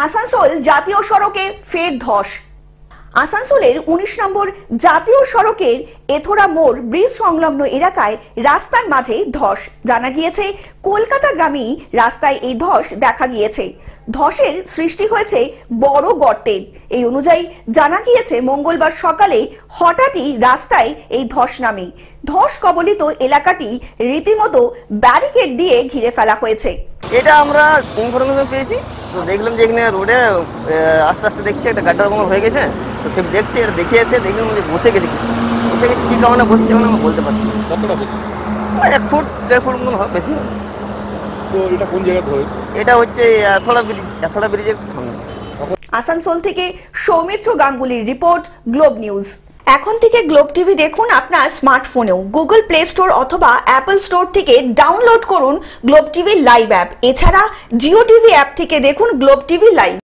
আসানসোল জাতীয় সড়কে ফের ধস। আসানসোলের 19 নম্বর জাতীয় সড়কের এথোরা মোড় ব্রিজ সংলগ্ন এলাকায় রাস্তার মাঝে ধস। জানা গিয়েছে কলকাতাগামী রাস্তায় এই ধস দেখা গিয়েছে। ধসের সৃষ্টি হয়েছে বড় গর্তের। এই অনুযায়ী জানা গিয়েছে মঙ্গলবার সকালে হঠাৎই রাস্তায় এই ধস নামে। ধস কবলিত এলাকাটি রীতিমতো ব্যারিকেড দিয়ে ঘিরে ফেলা হয়েছে। এটা আমরা ইনফরমেশন পেয়েছি, তো দেখলাম যে এখানে রোডে আস্তে আস্তে দেখছি একটা গাড্ডার মতো হয়ে গেছে। তো সে দেখছি, এটা দেখে এসে দেখলাম যে বসে গেছে কি কারণে বসছে আমরা বলতে পারছি। কতটা বসে? 1 ফুট 1.5 ফুট মতো হবে, বেশি। তো এটা কোন জায়গাতে হয়েছে? এটা হচ্ছে এথোড়া ব্রিজের সামনে। আসানসোল থেকে সৌমিত্র গাঙ্গুলির রিপোর্ট, গ্লোব নিউজ। এখন থেকে গ্লোব টিভি দেখুন আপনার স্মার্টফোনেও। গুগল প্লে স্টোর অথবা অ্যাপল স্টোর থেকে ডাউনলোড করুন গ্লোব টিভি লাইভ অ্যাপ। এছাড়া জিও টিভি অ্যাপ থেকে দেখুন গ্লোব টিভি লাইভ।